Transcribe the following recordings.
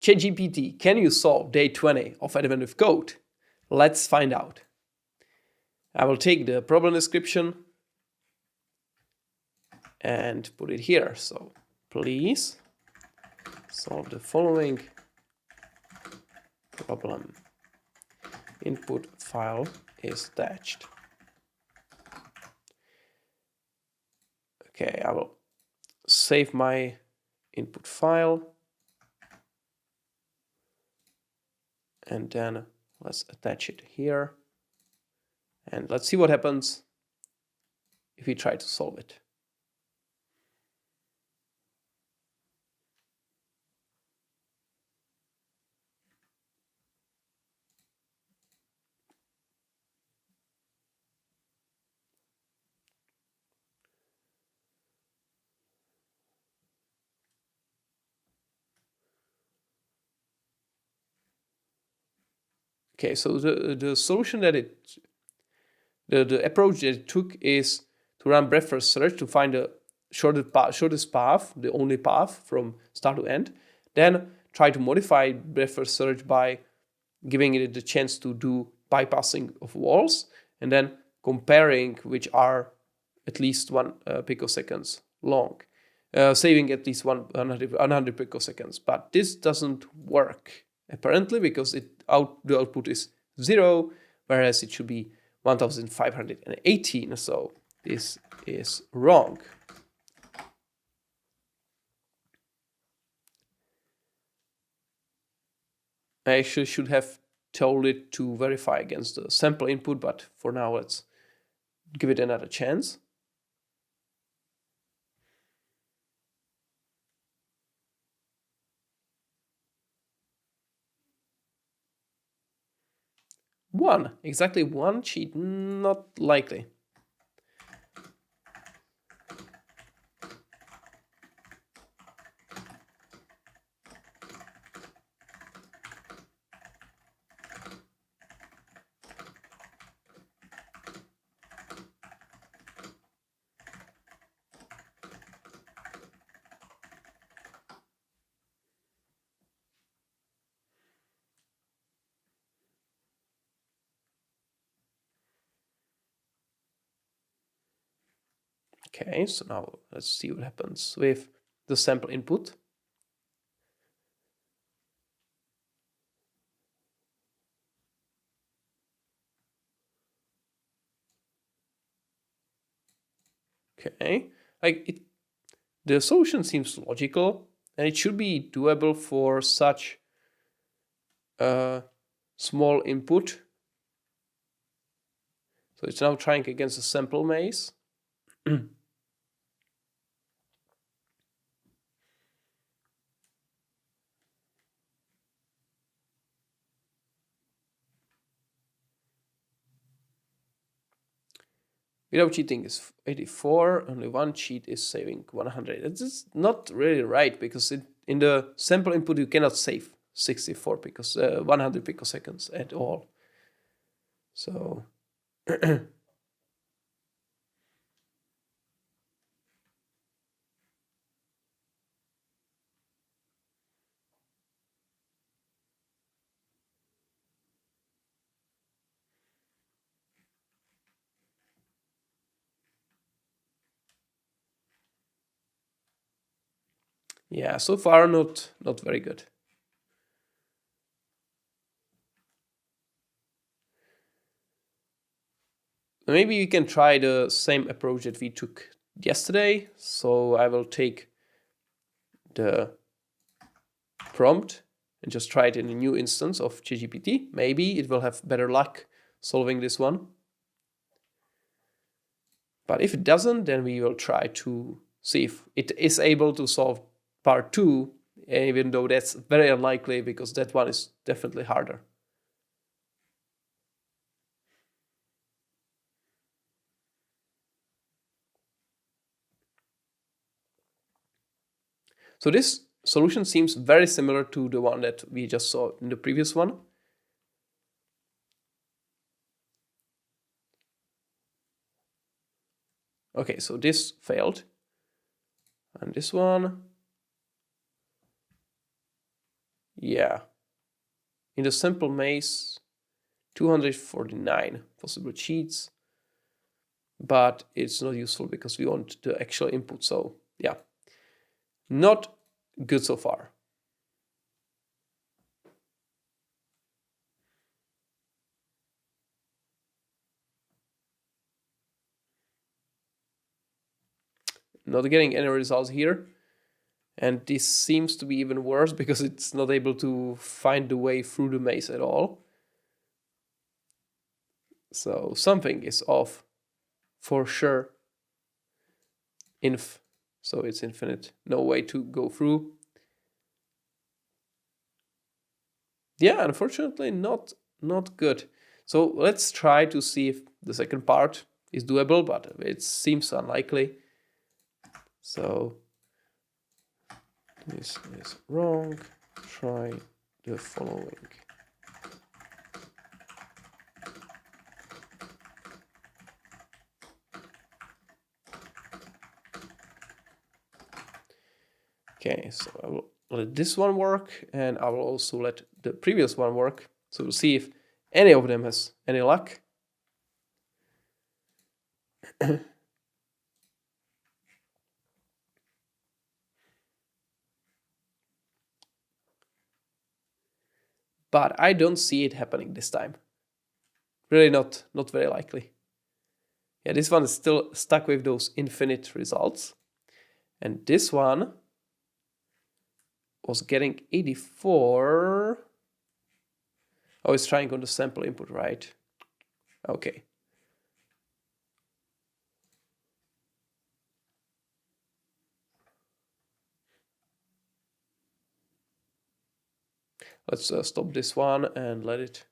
ChatGPT, can you solve day 20 of Advent with Code? Let's find out. I will take the problem description and put it here. So please solve the following problem. Input file is attached. Okay, I will save my input file. And then let's attach it here. And let's see what happens if we try to solve it. Okay, so the solution that the approach that it took is to run breadth first search to find the shortest path, the only path from start to end. Then try to modify breadth first search by giving it the chance to do bypassing of walls, and then comparing which are at least 1 picoseconds long, saving at least 100 picoseconds. But this doesn't work apparently because the output is 0, whereas it should be 1518. So this is wrong. I actually should have told it to verify against the sample input, but for now let's give it another chance. Exactly one cheat, not likely. Okay, so now let's see what happens with the sample input. Okay, the solution seems logical and it should be doable for such a small input. So it's now trying against a sample maze. Without cheating is 84, only one cheat is saving 100. It's not really right because in the sample input you cannot save 64 because 100 picoseconds at all. So yeah, so far not very good. Maybe we can try the same approach that we took yesterday. So I will take the prompt and just try it in a new instance of ChatGPT. Maybe it will have better luck solving this one. But if it doesn't, then we will try to see if it is able to solve part 2, even though that's very unlikely because that one is definitely harder. So this solution seems very similar to the one that we just saw in the previous one. Okay, so this failed. And this one, Yeah. In the sample maze, 249 possible cheats, but it's not useful because we want the actual input. So yeah, not good so far. Not getting any results here. And this seems to be even worse because it's not able to find the way through the maze at all. So something is off for sure. Inf. So it's infinite. No way to go through. Yeah, unfortunately not good. So let's try to see if the second part is doable, but it seems unlikely. So this is wrong. Try the following. Okay, so I will let this one work, and I will also let the previous one work. So we'll see if any of them has any luck. But I don't see it happening this time. Really not very likely. Yeah, this one is still stuck with those infinite results. And this one was getting 84. Oh, it's trying on the sample input, right? Okay. Let's stop this one and let it.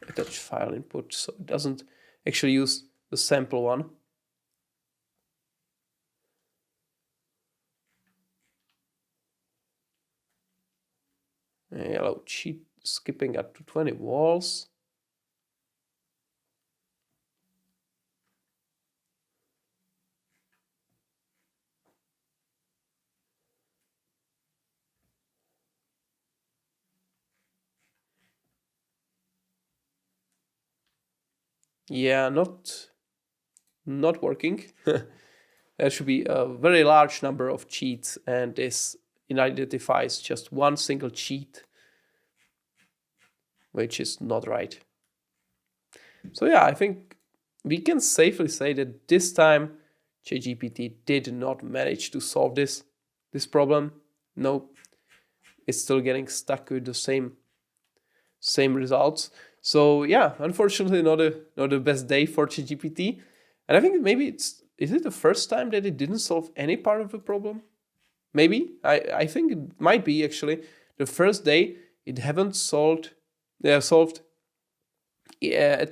Attach file input, so it doesn't actually use the sample one. Allow cheat skipping up to 20 walls. Yeah, not working. There should be a very large number of cheats, and this identifies just one single cheat, which is not right. So yeah, I think we can safely say that this time ChatGPT did not manage to solve this problem. No, it's still getting stuck with the same results. So yeah, unfortunately not the best day for ChatGPT. And I think maybe is it the first time that it didn't solve any part of the problem? Maybe. I think it might be actually the first day it haven't solved at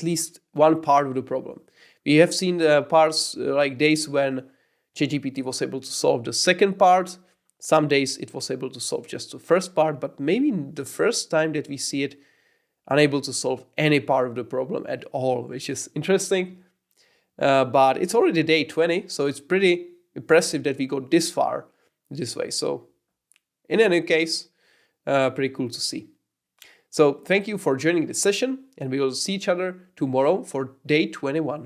least one part of the problem. We have seen parts like days when ChatGPT was able to solve the second part. Some days it was able to solve just the first part, but maybe the first time that we see it unable to solve any part of the problem at all, which is interesting. But it's already day 20, so it's pretty impressive that we got this far this way. So in any case, pretty cool to see. So thank you for joining this session, and we will see each other tomorrow for day 21.